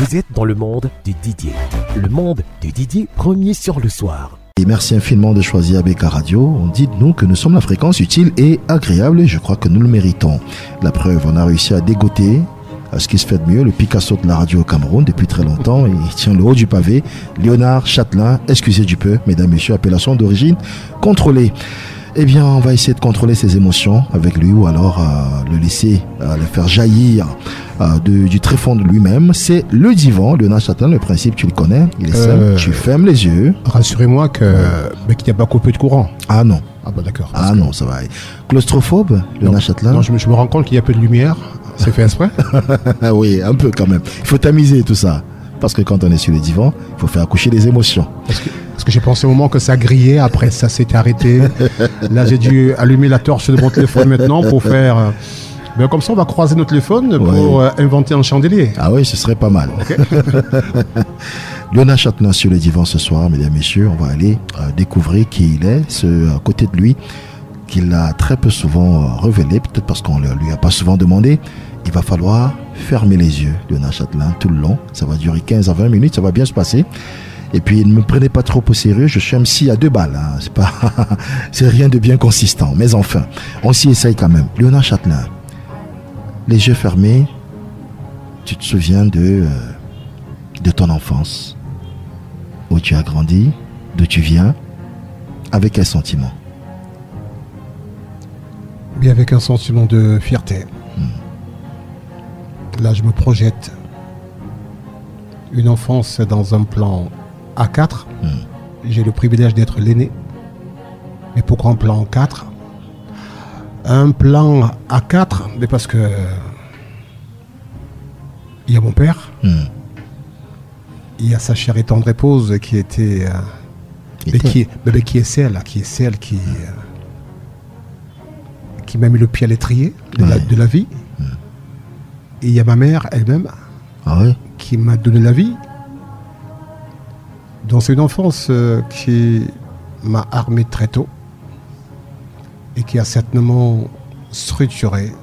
Vous êtes dans le monde de Didier. Le monde de Didier, premier sur le soir. Et merci infiniment de choisir ABK Radio. Dites-nous que nous sommes la fréquence utile et agréable et je crois que nous le méritons. La preuve, on a réussi à dégoter à ce qui se fait de mieux, le Picasso de la radio au Cameroun depuis très longtemps. Il tient le haut du pavé. Léonard Châtelain, excusez du peu, mesdames, messieurs, appellation d'origine contrôlée. Eh bien, on va essayer de contrôler ses émotions avec lui ou alors le laisser le faire jaillir du tréfonds de lui-même. C'est le divan, Léonard Châtelain, le principe, tu le connais. Il est simple, tu fermes les yeux. Rassurez-moi qu'il n'y a pas coupé de courant. Ah non. Ah bah d'accord. Ah non, ça va. Claustrophobe, Léonard Châtelain? Non, je me rends compte qu'il y a peu de lumière. C'est fait exprès? Oui, un peu quand même. Il faut tamiser tout ça. Parce que quand on est sur le divan, il faut faire accoucher les émotions. Parce que j'ai pensé au moment que ça grillait, après ça s'est arrêté. Là, j'ai dû allumer la torche de mon téléphone maintenant pour faire... Ben, comme ça, on va croiser notre téléphone pour inventer un chandelier. Ah oui, ce serait pas mal. Okay. Léonard Châtelain sur le divan ce soir, mesdames et messieurs. On va aller découvrir qui il est, ce côté de lui qu'il a très peu souvent révélé, peut-être parce qu'on ne lui a pas souvent demandé. Il va falloir fermer les yeux, Léonard Châtelain, tout le long. Ça va durer 15 à 20 minutes, ça va bien se passer. Et puis, ne me prenez pas trop au sérieux, je suis MC à 2 balles. Hein. C'est rien de bien consistant. Mais enfin, on s'y essaye quand même. Léonard Châtelain, les yeux fermés, tu te souviens de ton enfance, où tu as grandi, d'où tu viens, avec quel sentiment? Bien, avec un sentiment de fierté. Là, je me projette une enfance dans un plan A4. J'ai le privilège d'être l'aîné. Mais pourquoi un plan 4? Un plan A4, mais parce que il y a mon père. Il y a sa chère et tendre épouse qui était... qui est celle qui m'a mis le pied à l'étrier de la vie. Et il y a ma mère elle-même qui m'a donné la vie. Donc c'est une enfance qui m'a armé très tôt et qui a certainement structuré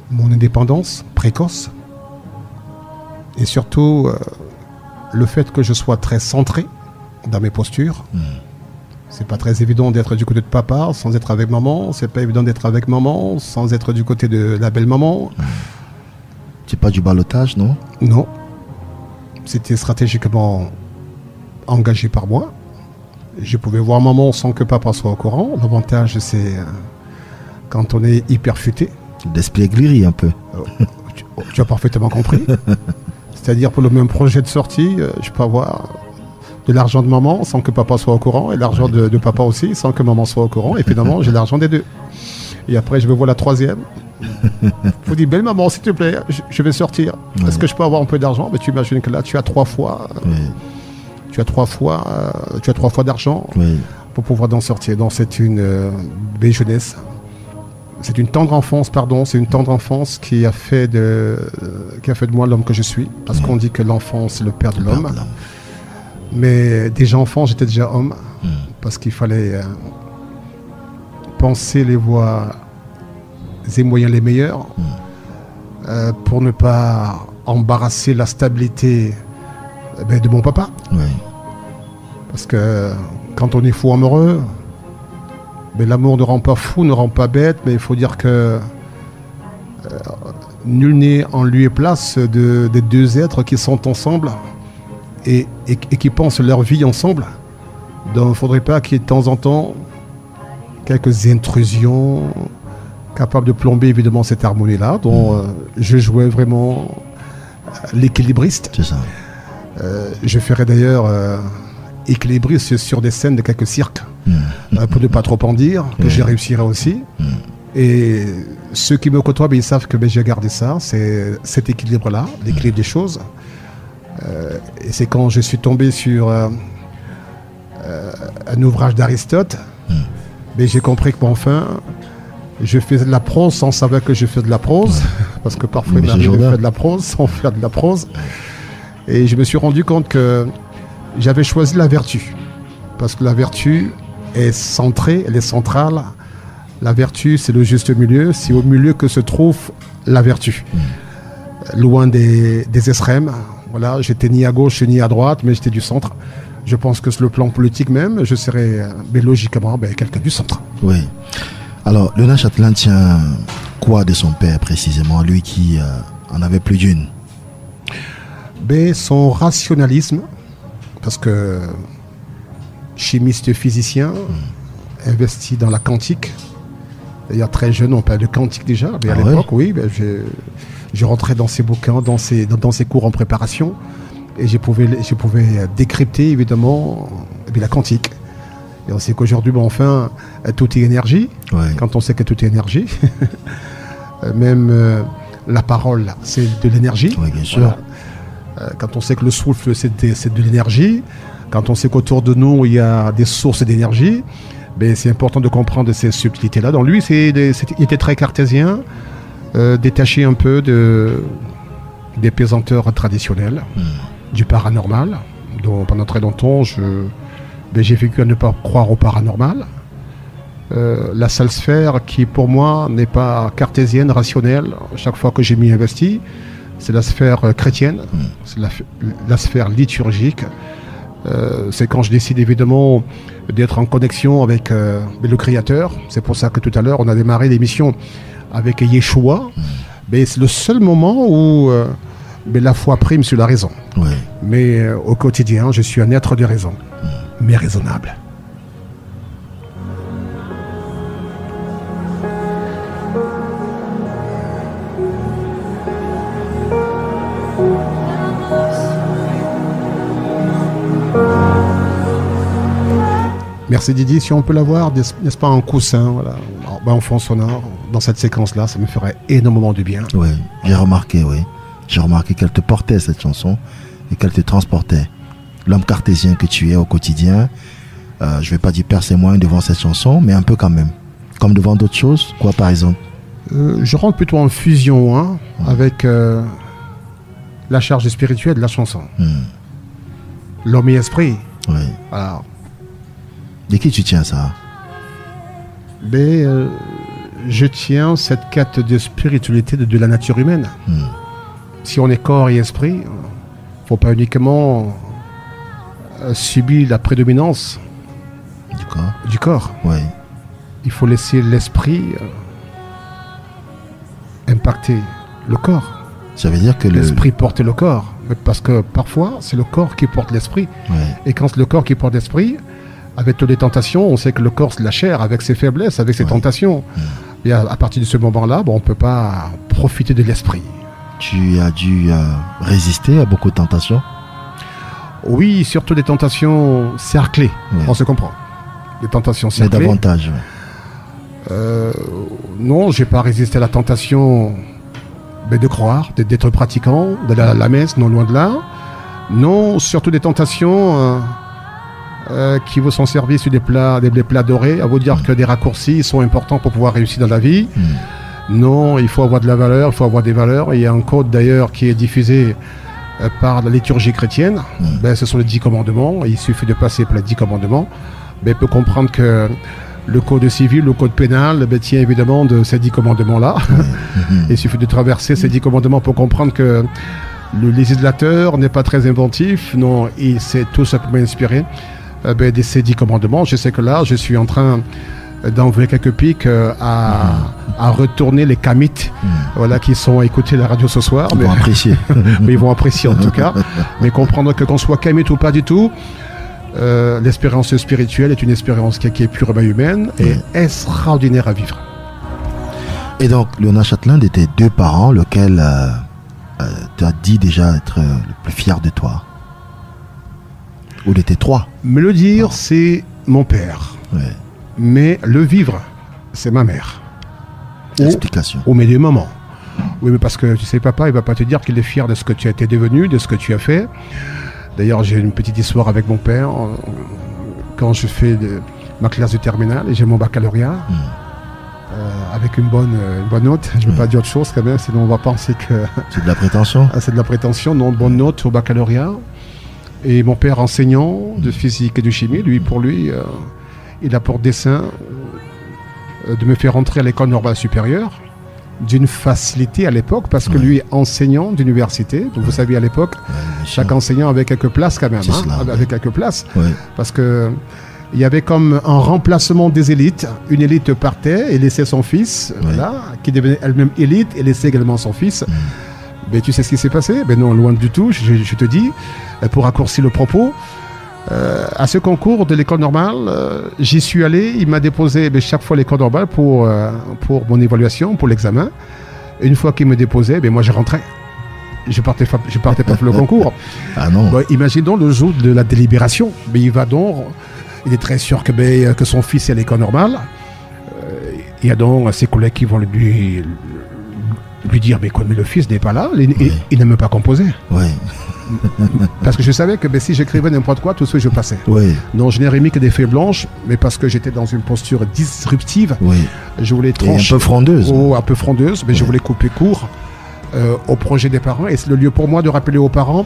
mon indépendance précoce et surtout le fait que je sois très centré dans mes postures. C'est pas très évident d'être du côté de papa sans être avec maman. C'est pas évident d'être avec maman sans être du côté de la belle maman. C'est pas du ballottage, non? Non. C'était stratégiquement engagé par moi. Je pouvais voir maman sans que papa soit au courant. L'avantage, c'est quand on est hyper futé. D'espièglerie un peu. Tu as parfaitement compris. C'est-à-dire pour le même projet de sortie, je peux avoir de l'argent de maman sans que papa soit au courant et l'argent de papa aussi sans que maman soit au courant. Et finalement, j'ai l'argent des deux. Et après, je vais voir la troisième. Je vous dis, belle maman, s'il te plaît, je vais sortir. Est-ce que je peux avoir un peu d'argent? Mais tu imagines que là, tu as 3 fois... Tu as 3 fois d'argent pour pouvoir en sortir. Donc c'est une belle jeunesse. C'est une tendre enfance, pardon. C'est une tendre enfance qui a fait de moi l'homme que je suis. Parce qu'on dit que l'enfant, c'est le père de l'homme. Mais déjà enfant, j'étais déjà homme. Parce qu'il fallait penser les voies et moyens les meilleurs pour ne pas embarrasser la stabilité de mon papa. Parce que quand on est fou amoureux, l'amour ne rend pas fou, ne rend pas bête, mais il faut dire que nul n'est en lieu et place des deux êtres qui sont ensemble et qui pensent leur vie ensemble. Donc il ne faudrait pas qu'il y ait de temps en temps quelques intrusions capables de plomber évidemment cette harmonie-là, dont je jouais vraiment l'équilibriste. C'est ça. Je ferai d'ailleurs équilibriste sur des scènes de quelques cirques, pour ne pas trop en dire, que j'y réussirai aussi. Et ceux qui me côtoient, ils savent que j'ai gardé ça, c'est cet équilibre-là, l'équilibre des choses. Et c'est quand je suis tombé sur un ouvrage d'Aristote, j'ai compris que enfin, je faisais de la prose sans savoir que je fais de la prose, parce que parfois il m'arrive de faire de la prose sans faire de la prose. Et je me suis rendu compte que j'avais choisi la vertu. Parce que la vertu est centrée, elle est centrale. La vertu, c'est le juste milieu. C'est au milieu que se trouve la vertu. loin des extrêmes. Voilà, j'étais ni à gauche ni à droite, mais j'étais du centre. Je pense que sur le plan politique même, je serais logiquement quelqu'un du centre. Oui. Alors, Léonard Chatelain tient quoi de son père précisément, lui qui en avait plus d'une? Son rationalisme, parce que chimiste physicien, investi dans la quantique. D'ailleurs, très jeune, on parlait de quantique déjà. Mais à l'époque, oui, je rentrais dans ses bouquins, dans ses cours en préparation, et je pouvais décrypter évidemment la quantique. Et on sait qu'aujourd'hui, tout est énergie. Ouais. Quand on sait que tout est énergie, même la parole, c'est de l'énergie. Oui, bien sûr. Voilà. Quand on sait que le souffle, c'est de l'énergie, quand on sait qu'autour de nous, il y a des sources d'énergie, c'est important de comprendre ces subtilités-là. Donc lui, il était très cartésien, détaché un peu des pesanteurs traditionnelles, du paranormal. Donc pendant très longtemps, j'ai vécu à ne pas croire au paranormal. La seule sphère qui, pour moi, n'est pas cartésienne, rationnelle, chaque fois que j'ai m'y investi, c'est la sphère chrétienne, c'est la sphère liturgique. C'est quand je décide évidemment d'être en connexion avec le Créateur. C'est pour ça que tout à l'heure, on a démarré l'émission avec Yeshua. C'est le seul moment où la foi prime sur la raison. Ouais. Mais au quotidien, je suis un être de raison, mais raisonnable. Merci Didier, si on peut l'avoir, n'est-ce pas, en coussin, voilà, en fond sonore, dans cette séquence-là, ça me ferait énormément du bien. Oui, j'ai remarqué qu'elle te portait cette chanson et qu'elle te transportait. L'homme cartésien que tu es au quotidien, je ne vais pas dire percer moins devant cette chanson, mais un peu quand même. Comme devant d'autres choses, quoi par exemple? Je rentre plutôt en fusion avec la charge spirituelle de la chanson. L'homme et esprit. Oui. Alors, de qui tu tiens ça? Je tiens cette quête de spiritualité de la nature humaine. Si on est corps et esprit, il ne faut pas uniquement subir la prédominance du corps. Oui. Il faut laisser l'esprit impacter le corps. Ça veut dire que l'esprit porte le corps. Parce que parfois, c'est le corps qui porte l'esprit. Oui. Et quand c'est le corps qui porte l'esprit, avec toutes les tentations, on sait que le corps, c'est la chair, avec ses faiblesses, avec ses tentations. Et à partir de ce moment-là, on ne peut pas profiter de l'esprit. Tu as dû résister à beaucoup de tentations? Oui, surtout des tentations cerclées, on se comprend. Des tentations cerclées. Mais davantage. Non, je n'ai pas résisté à la tentation de croire, d'être pratiquant, d'aller à la messe, non loin de là. Non, surtout des tentations... qui vous sont servis sur des plats dorés, à vous dire que des raccourcis sont importants pour pouvoir réussir dans la vie. Non, il faut avoir de la valeur, il faut avoir des valeurs. Il y a un code d'ailleurs qui est diffusé par la liturgie chrétienne. Ce sont les 10 commandements. Il suffit de passer par les 10 commandements. On peut comprendre que le code civil, le code pénal, tient évidemment de ces 10 commandements-là. Il suffit de traverser ces 10 commandements pour comprendre que le législateur n'est pas très inventif. Non, il s'est tout simplement inspiré de ces 10 commandements. Je sais que là, je suis en train d'envoyer quelques pics à retourner les kamites qui sont à écouter la radio ce soir. Ils vont apprécier. Mais ils vont apprécier en tout cas. Mais comprendre que qu'on soit kamite ou pas du tout, l'expérience spirituelle est une expérience qui est purement humaine et extraordinaire à vivre. Et donc, Léonard Chatelain, de tes 2 parents, lequel t'as dit déjà être le plus fier de toi? Ou de tes 3? Me le dire, c'est mon père. Ouais. Mais le vivre, c'est ma mère. Explication. Ou mes 2 mamans. Oui, mais parce que tu sais, papa, il va pas te dire qu'il est fier de ce que tu as été devenu, de ce que tu as fait. D'ailleurs, j'ai une petite histoire avec mon père. Quand je fais ma classe de terminale et j'ai mon baccalauréat, avec une bonne note. Je ne veux pas dire autre chose quand même, sinon on va penser que... C'est de la prétention. C'est de la prétention, non, bonne note au baccalauréat. Et mon père, enseignant de physique et de chimie, pour lui, il a pour dessein de me faire entrer à l'école normale supérieure. d'une facilité à l'époque, parce que lui, enseignant d'université, donc vous savez, à l'époque, chaque enseignant avait quelques places quand même, avec quelques places, parce que il y avait comme un remplacement des élites. Une élite partait et laissait son fils, qui devenait elle-même élite, et laissait également son fils. Mais tu sais ce qui s'est passé? Ben non, loin du tout, je te dis, pour raccourcir le propos. À ce concours de l'école normale, j'y suis allé, il m'a déposé chaque fois l'école normale pour mon évaluation, pour l'examen. Une fois qu'il me déposait, moi je rentrais. Je partais pas pour le concours. Ah non. Imaginons le jour de la délibération. Mais il va donc, il est très sûr que son fils est à l'école normale. Il y a donc ses collègues qui vont lui dire, mais le fils n'est pas là, il n'aime pas composer. Oui. Parce que je savais que si j'écrivais n'importe quoi, tout de suite je passais. Oui. Donc je n'ai remis que des feuilles blanches, mais parce que j'étais dans une posture disruptive, je voulais trancher. Et un peu frondeuse. Un peu frondeuse, mais je voulais couper court au projet des parents. Et c'est le lieu pour moi de rappeler aux parents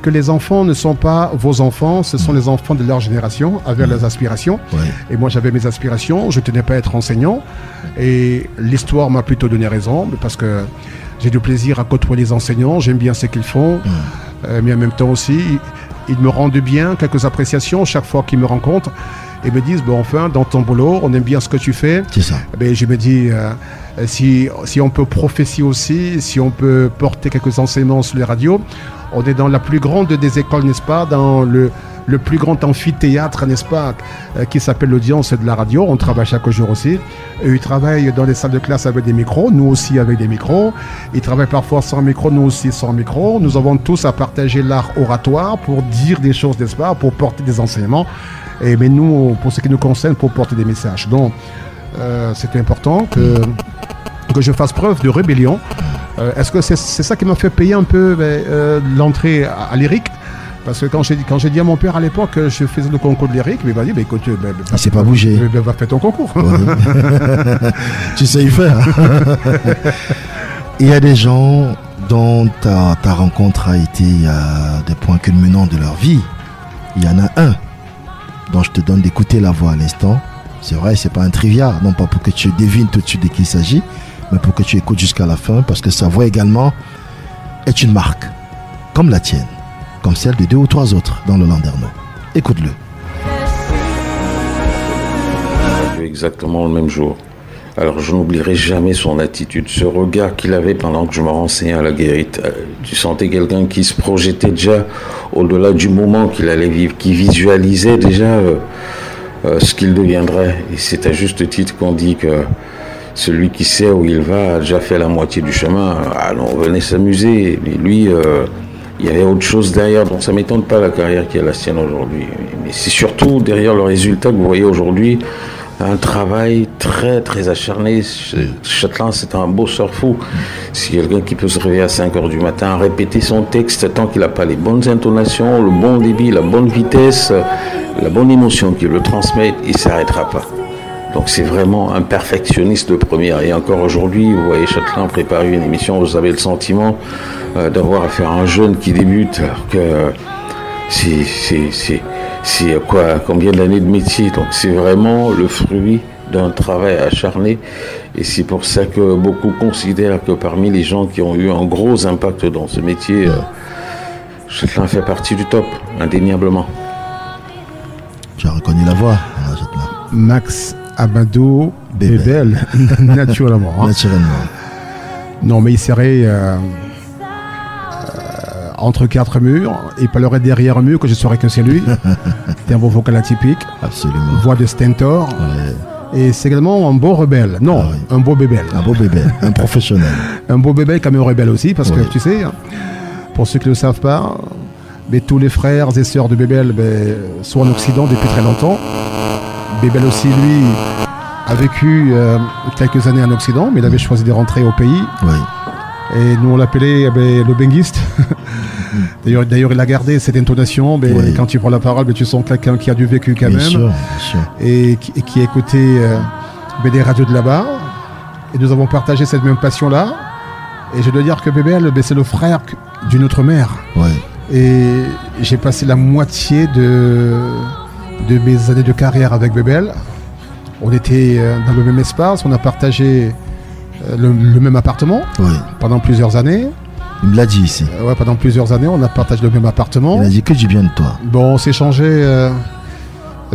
que les enfants ne sont pas vos enfants, ce sont les enfants de leur génération, avec leurs aspirations. Et moi j'avais mes aspirations, je ne tenais pas à être enseignant. Et l'histoire m'a plutôt donné raison, parce que j'ai du plaisir à côtoyer les enseignants, j'aime bien ce qu'ils font. Mais en même temps aussi, ils me rendent bien quelques appréciations chaque fois qu'ils me rencontrent et me disent, enfin, dans ton boulot, on aime bien ce que tu fais. C'est ça. Je me dis, si on peut prophétiser aussi, si on peut porter quelques enseignements sur les radios, on est dans la plus grande des écoles, n'est-ce pas, dans le plus grand amphithéâtre, n'est-ce pas, qui s'appelle l'audience de la radio. On travaille chaque jour aussi. Ils travaillent dans les salles de classe avec des micros, nous aussi avec des micros. Ils travaillent parfois sans micro, nous aussi sans micro. Nous avons tous à partager l'art oratoire pour dire des choses, n'est-ce pas, pour porter des enseignements. Mais nous, pour ce qui nous concerne, pour porter des messages. Donc, c'est important que je fasse preuve de rébellion. Est-ce que c'est ça qui m'a fait payer un peu l'entrée à lyrique? Parce que quand j'ai dit à mon père à l'époque que je faisais le concours de lyrique, il m'a dit, écoute, il s'est pas bougé. Va faire ton concours. Tu sais y faire. Il y a des gens dont ta rencontre a été des points culminants de leur vie. Il y en a un dont je te donne d'écouter la voix à l'instant. C'est vrai, c'est pas un trivia, non pas pour que tu devines tout de suite de qui il s'agit, mais pour que tu écoutes jusqu'à la fin, parce que sa voix également est une marque, comme la tienne, comme celle de 2 ou 3 autres dans le Landerneau. Écoute-le. Exactement le même jour. Alors je n'oublierai jamais son attitude, ce regard qu'il avait pendant que je me renseignais à la guérite. Tu sentais quelqu'un qui se projetait déjà au-delà du moment qu'il allait vivre, qui visualisait déjà ce qu'il deviendrait. Et c'est à juste titre qu'on dit que celui qui sait où il va a déjà fait la moitié du chemin. Alors on venait s'amuser, mais lui, il y avait autre chose derrière, donc ça ne m'étonne pas la carrière qui est la sienne aujourd'hui. Mais c'est surtout derrière le résultat que vous voyez aujourd'hui, un travail très très acharné. Châtelain, c'est un bosseur fou. C'est quelqu'un qui peut se réveiller à 5h du matin, répéter son texte tant qu'il n'a pas les bonnes intonations, le bon débit, la bonne vitesse, la bonne émotion qui le transmet, il ne s'arrêtera pas. Donc c'est vraiment un perfectionniste de première. Et encore aujourd'hui, vous voyez Châtelain préparer une émission, vous avez le sentiment d'avoir affaire à un jeune qui débute, alors que c'est combien d'années de métier. Donc c'est vraiment le fruit d'un travail acharné. Et c'est pour ça que beaucoup considèrent que parmi les gens qui ont eu un gros impact dans ce métier, Châtelain fait partie du top, indéniablement. Tu as reconnu la voix, Châtelain. Max Amadou Bébel, naturellement. Naturellement. Non, mais il serait entre 4 murs, il parlerait derrière un mur que je saurais que c'est lui. C'est un beau vocal atypique. Absolument. Voix de Stentor. Ouais. Et c'est également un beau rebelle. Non, un beau bébel. Un beau bébel, un professionnel. Un beau bébel comme un rebelle aussi, parce que tu sais, pour ceux qui ne le savent pas, mais tous les frères et sœurs de Bébel sont en Occident depuis très longtemps. Bébel aussi, lui, a vécu quelques années en Occident, mais il avait choisi de rentrer au pays. Oui. Et nous, on l'appelait le benguiste. D'ailleurs, il a gardé cette intonation. Quand tu prends la parole, tu sens quelqu'un qui a du vécu quand même. Bien sûr. Et qui a écouté des radios de là-bas. Et nous avons partagé cette même passion-là. Et je dois dire que Bébel, c'est le frère d'une autre mère. Ouais. Et j'ai passé la moitié de mes années de carrière avec Bébel. On était dans le même espace, on a partagé le même appartement pendant plusieurs années. Il me l'a dit ici. Pendant plusieurs années, on a partagé le même appartement. Il a dit que du bien de toi. Bon, on s'est échangé,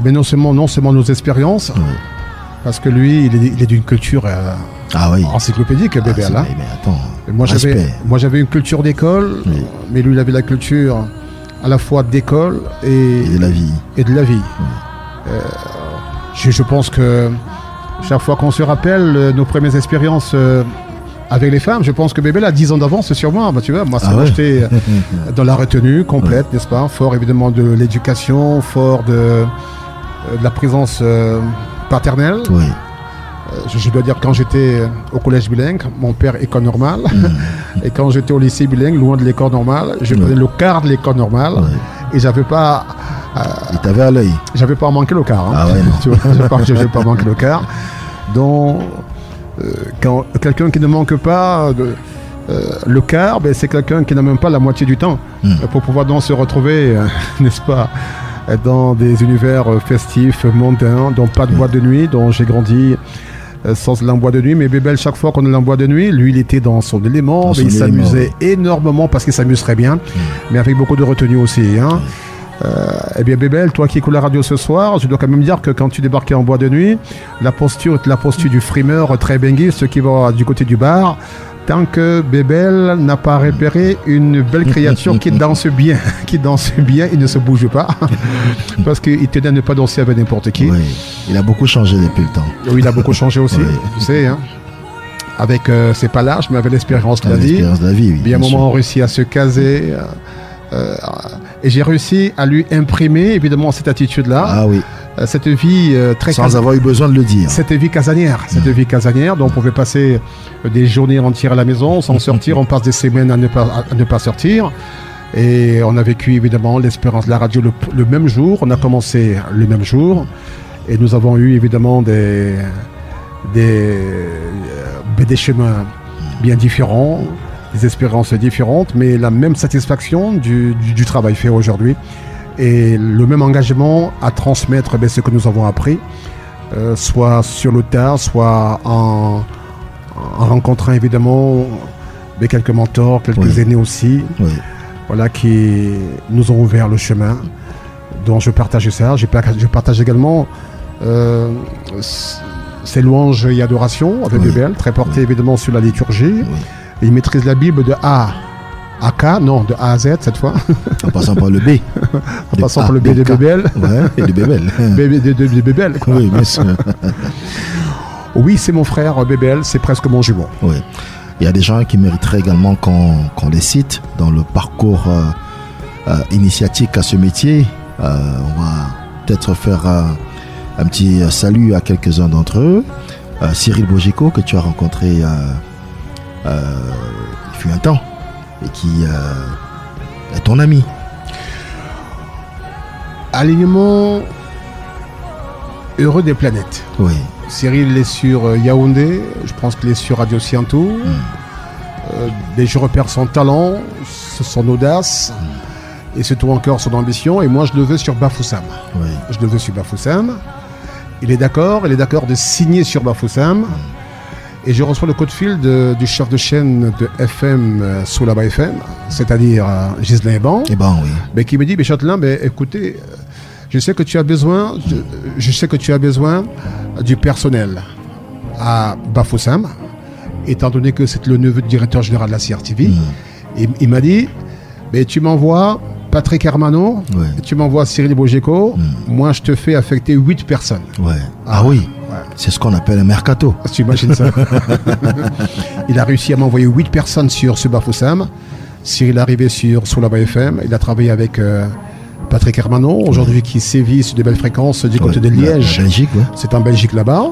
mais non seulement nos expériences, parce que lui, il est d'une culture encyclopédique, Bébel. Mais attends, moi, j'avais une culture d'école, mais lui, il avait la culture à la fois d'école et de la vie. Je pense que chaque fois qu'on se rappelle nos premières expériences avec les femmes, je pense que Bébel a 10 ans d'avance sur moi. Tu vois, moi, j'étais dans la retenue complète, n'est-ce pas? Fort évidemment de l'éducation, fort de la présence paternelle. Je dois dire, quand j'étais au collège bilingue, mon père école normale. Et quand j'étais au lycée bilingue, loin de l'école normale, je prenais le quart de l'école normale. Et j'avais pas... Il t'avait à l'œil. J'avais pas manqué le quart. Tu vois, j'avais pas manqué le quart. Donc, quand quelqu'un qui ne manque pas le quart, c'est quelqu'un qui n'a même pas la moitié du temps pour pouvoir donc se retrouver, n'est-ce pas, dans des univers festifs, mondains, dont pas de boîte de nuit, dont j'ai grandi sans l'emboît de nuit. Mais Bébel, chaque fois qu'on a l'emboît de nuit, lui, il était dans son élément, mais il s'amusait énormément parce qu'il s'amuse très bien, mais avec beaucoup de retenue aussi. Eh bien, Bébel, toi qui écoutes la radio ce soir, je dois quand même dire que quand tu débarquais en boîte de nuit, la posture est la posture du frimeur très benguiste qui va du côté du bar. Tant que Bébel n'a pas repéré une belle créature qui danse bien, il ne se bouge pas, parce qu'il tenait à ne pas danser avec n'importe qui. Il a beaucoup changé depuis le temps. Oui, il a beaucoup changé aussi, tu sais. Avec, c'est pas l'âge, mais avec l'expérience de la vie. Bien, un moment, on réussit à se caser. Et j'ai réussi à lui imprimer, évidemment, cette attitude-là. Cette vie très sans avoir eu besoin de le dire. Cette vie casanière, dont on pouvait passer des journées entières à la maison sans sortir. On passe des semaines à ne pas sortir. Et on a vécu évidemment l'expérience de la radio le même jour. On a commencé le même jour. Et nous avons eu évidemment des chemins bien différents, des expériences différentes, mais la même satisfaction du travail fait aujourd'hui. Et le même engagement à transmettre ce que nous avons appris, soit sur le tas, soit en rencontrant évidemment quelques mentors, quelques aînés aussi, qui nous ont ouvert le chemin. Donc je partage ça. Je partage également ces louanges et adorations avec Bébel, très portées évidemment sur la liturgie. Il maîtrise la Bible de A à K, non, de A à Z cette fois. En passant par le B. En passant par le B de Bébel. Et de Bébel. De Bébel, quoi. Oui, bien sûr. Oui, c'est mon frère Bébel, c'est presque mon jumeau. Il y a des gens qui mériteraient également qu'on les cite dans le parcours initiatique à ce métier. On va peut-être faire un petit salut à quelques-uns d'entre eux. Cyril Bogico, que tu as rencontré il fut un temps, et qui est ton ami. Alignement heureux des planètes. Cyril est sur Yaoundé, je pense qu'il est sur Radio Siantou. Et je repère son talent, son audace, et surtout encore son ambition. Et moi, je le veux sur Bafoussam. Je le veux sur Bafoussam. Il est d'accord de signer sur Bafoussam. Et je reçois le coup de fil du chef de chaîne de FM Soulaba FM, c'est-à-dire Ghislain Eban, qui me dit, Châtelain, écoutez, je sais que tu as besoin du personnel à Bafoussam, étant donné que c'est le neveu du directeur général de la CRTV. Et il m'a dit, tu m'envoies Patrick Hermano, tu m'envoies Cyril Bogico, moi je te fais affecter 8 personnes. C'est ce qu'on appelle un mercato. Tu imagines ça. Il a réussi à m'envoyer 8 personnes sur ce Bafoussam. Cyril est arrivé sur Soulaba FM. Il a travaillé avec Patrick Hermano, aujourd'hui qui sévit sur de belles fréquences du côté de Liège. Belgique, c'est en Belgique là-bas.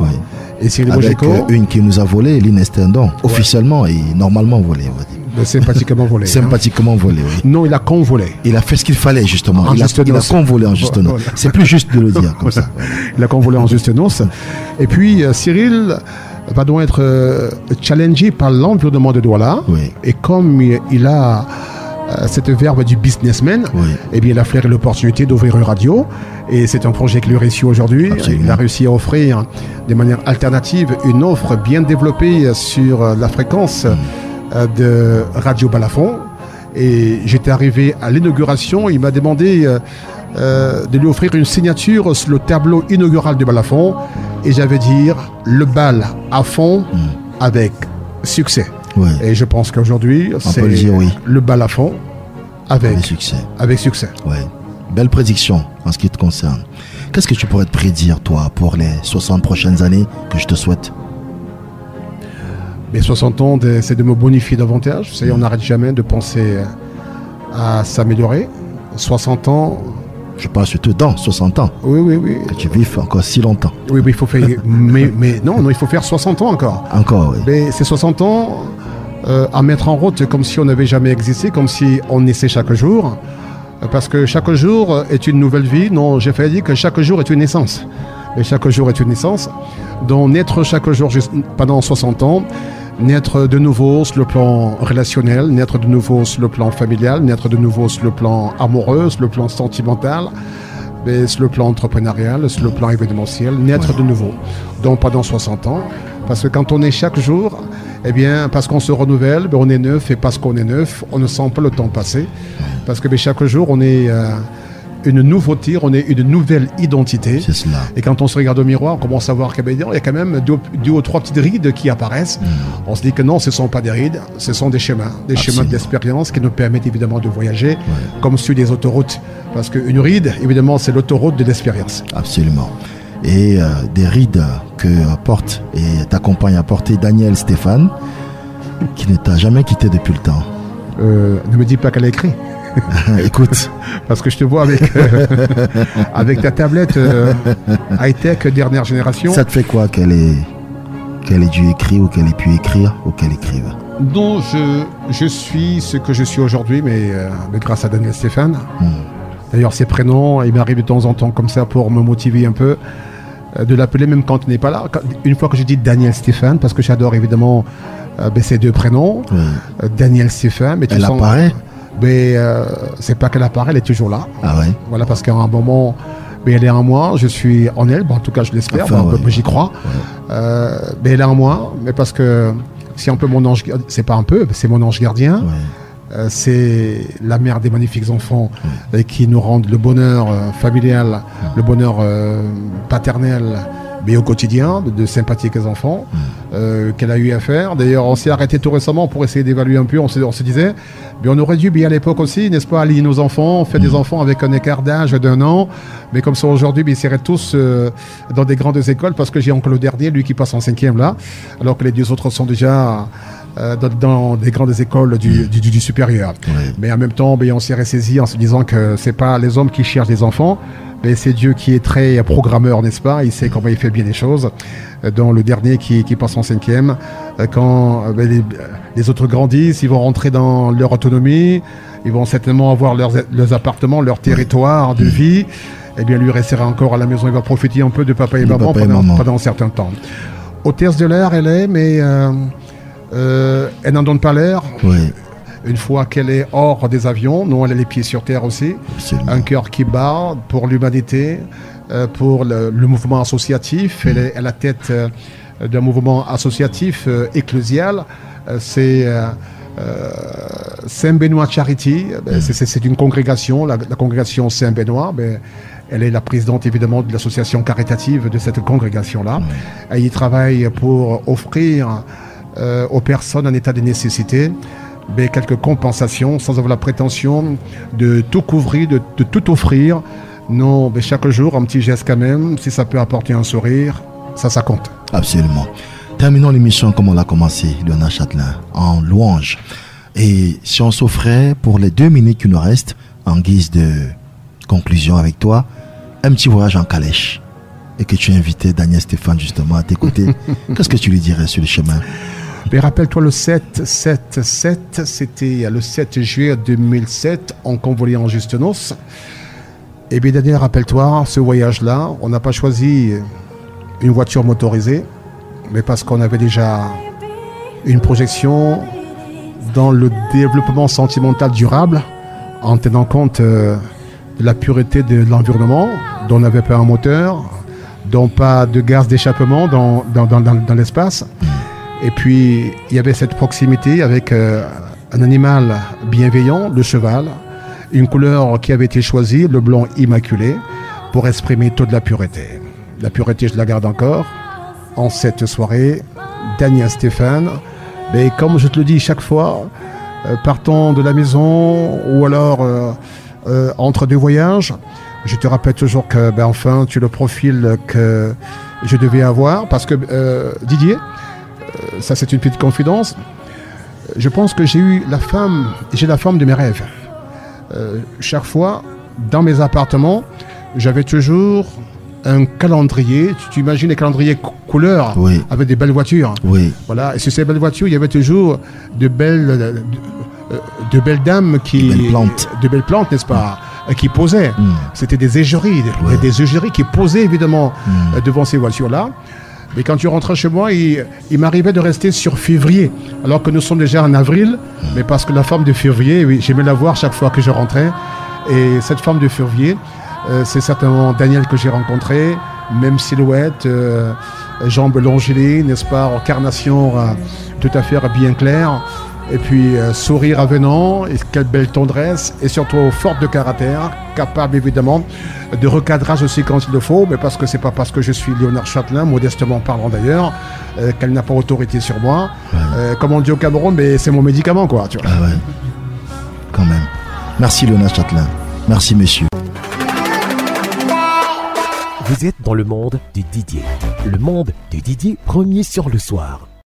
Et Cyril avec Bogico, une qui nous a volé, Lynn Estendon, officiellement et normalement volé, on va dire. Sympathiquement volé. Sympathiquement volé, Non, il a convolé. Il a fait ce qu'il fallait, justement. Il a convolé en juste noce. C'est plus juste de le dire comme ça. Il a convolé en juste noce. Et puis, Cyril va donc être challengé par l'environnement de Douala. Et comme il a cette verbe du businessman, eh bien, il a flairé l'opportunité d'ouvrir une radio. Et c'est un projet qui lui réussit aujourd'hui. Absolument. Il a réussi à offrir de manière alternative une offre bien développée sur la fréquence de Radio Balafon. Et j'étais arrivé à l'inauguration, il m'a demandé de lui offrir une signature sur le tableau inaugural de Balafon. Et j'avais dit le bal à fond avec succès. Ouais. Et je pense qu'aujourd'hui, c'est peut le dire, oui. le bal à fond avec succès. Avec succès. Ouais. Belle prédiction en ce qui te concerne. Qu'est-ce que tu pourrais te prédire, toi, pour les 60 prochaines années que je te souhaite? Mais 60 ans, c'est de me bonifier davantage. Vous savez, on n'arrête jamais de penser à s'améliorer. 60 ans... Je parle surtout dans 60 ans. Oui. Que tu vives encore si longtemps. Oui, il faut faire... mais non, il faut faire 60 ans encore. Encore, oui. Mais ces 60 ans à mettre en route comme si on n'avait jamais existé, comme si on naissait chaque jour. Parce que chaque jour est une nouvelle vie. Non, j'ai failli dire que chaque jour est une naissance. Et chaque jour est une naissance. Donc naître chaque jour pendant 60 ans, naître de nouveau sur le plan relationnel, naître de nouveau sur le plan familial, naître de nouveau sur le plan amoureux, sur le plan sentimental, mais sur le plan entrepreneurial, sur le plan événementiel, naître de nouveau. Donc pendant 60 ans, parce que quand on est chaque jour, eh bien, parce qu'on se renouvelle, on est neuf, et parce qu'on est neuf, on ne sent pas le temps passer. Parce que chaque jour, on est une nouveauté, on est une nouvelle identité. C'est cela. Et quand on se regarde au miroir, on commence à voir qu'il y a quand même deux ou trois petites rides qui apparaissent. On se dit que non, ce ne sont pas des rides, ce sont des schémas d'expérience qui nous permettent évidemment de voyager comme sur des autoroutes. Parce qu'une ride, évidemment, c'est l'autoroute de l'expérience. Absolument. Et des rides que porte et t'accompagne à porter Danielle Stéphane, qui ne t'a jamais quitté depuis le temps. Ne me dis pas qu'elle a écrit. Écoute. Parce que je te vois avec ta tablette high-tech dernière génération. Ça te fait quoi qu'elle ait dû écrire ou qu'elle ait pu écrire ou qu'elle écrive? Non, je suis ce que je suis aujourd'hui, mais grâce à Daniel Stéphane. D'ailleurs, ses prénoms, il m'arrive de temps en temps comme ça pour me motiver un peu, de l'appeler même quand il n'est pas là. Une fois que je dis Daniel Stéphane, parce que j'adore évidemment ces deux prénoms, Daniel Stéphane. Mais elle apparaît? Mais c'est pas qu'elle apparaît, elle est toujours là. Ah ouais. Voilà, parce qu'à un moment, elle est en moi, je suis en elle, en tout cas je l'espère, j'y crois. Mais elle est en moi, mais parce que c'est un peu mon ange, c'est pas un peu, c'est mon ange gardien. C'est la mère des magnifiques enfants qui nous rendent le bonheur familial, le bonheur paternel, mais au quotidien, de sympathiques enfants qu'elle a eu à faire. D'ailleurs, on s'est arrêté tout récemment pour essayer d'évaluer un peu. On se disait, mais on aurait dû, bien à l'époque aussi, n'est-ce pas, aligner nos enfants, faire des enfants avec un écart d'âge d'1 an. Mais comme ça, aujourd'hui, ils seraient tous dans des grandes écoles, parce que j'ai encore le dernier, lui qui passe en 5e là, alors que les deux autres sont déjà dans des grandes écoles du supérieur. Mais en même temps, on s'y est ressaisi en se disant que c'est pas les hommes qui cherchent des enfants, mais c'est Dieu qui est très programmeur, n'est-ce pas? Il sait comment il fait bien les choses. Dans le dernier qui passe en 5e, quand les autres grandissent, ils vont rentrer dans leur autonomie, ils vont certainement avoir leurs appartements, leur territoire de vie. Eh bien, lui restera encore à la maison, il va profiter un peu de papa et maman pendant un certain temps. Hôtesse de l'air, elle est, mais elle n'en donne pas l'air. Une fois qu'elle est hors des avions, non, elle a les pieds sur terre aussi. Absolument. Un cœur qui bat pour l'humanité, pour le mouvement associatif. Elle est à la tête d'un mouvement associatif ecclésial. C'est Saint-Benoît Charity. C'est une congrégation, la congrégation Saint-Benoît. Elle est la présidente évidemment de l'association caritative de cette congrégation-là. Elle y travaille pour offrir aux personnes en état de nécessité quelques compensations, sans avoir la prétention de tout couvrir, de tout offrir. Non, chaque jour, un petit geste quand même, si ça peut apporter un sourire, ça compte. Absolument. Terminons l'émission comme on l'a commencé, Léonard Châtelain, en louange. Et si on s'offrait pour les 2 minutes qui nous restent, en guise de conclusion avec toi, un petit voyage en calèche, et que tu invitais Daniel Stéphane justement à t'écouter, qu'est-ce que tu lui dirais sur le chemin? Mais rappelle-toi le 7, c'était le 7 juillet 2007, en convolé en Juste Noces. Et bien Daniel, rappelle-toi, ce voyage-là, on n'a pas choisi une voiture motorisée, mais parce qu'on avait déjà une projection dans le développement sentimental durable, en tenant compte de la pureté de l'environnement, dont n'avait pas un moteur, dont pas de gaz d'échappement dans l'espace. Et puis, il y avait cette proximité avec un animal bienveillant, le cheval, une couleur qui avait été choisie, le blanc immaculé, pour exprimer toute la pureté. La pureté, je la garde encore. En cette soirée, Daniel Stéphane, mais comme je te le dis chaque fois, partant de la maison ou alors entre deux voyages, je te rappelle toujours que, enfin, tu es le profil que je devais avoir, parce que Didier, ça c'est une petite confidence, je pense que j'ai la femme de mes rêves. Chaque fois, dans mes appartements, j'avais toujours un calendrier. Tu imagines les calendriers couleurs, oui, avec des belles voitures. Oui. Voilà. Et sur ces belles voitures, il y avait toujours de belles dames de belles plantes, n'est-ce pas, qui posaient. C'était des égéries, des égéries qui posaient évidemment devant ces voitures-là. Mais quand tu rentrais chez moi, il m'arrivait de rester sur février, alors que nous sommes déjà en avril, mais parce que la femme de février, oui, j'aimais la voir chaque fois que je rentrais. Et cette femme de février, c'est certainement Daniel que j'ai rencontré, même silhouette, jambes longilées, n'est-ce pas, en carnation tout à fait bien claire, et puis sourire avenant, et quelle belle tendresse, et surtout forte de caractère, capable évidemment de recadrage aussi quand il le faut, mais parce que c'est pas parce que je suis Léonard Châtelain, modestement parlant d'ailleurs, qu'elle n'a pas autorité sur moi. Ouais. Comme on dit au Cameroun, mais c'est mon médicament, quoi. Tu vois. Ah ouais, quand même. Merci Léonard Châtelain. Merci monsieur. Vous êtes dans le monde de Didier. Le monde de Didier, premier sur le soir.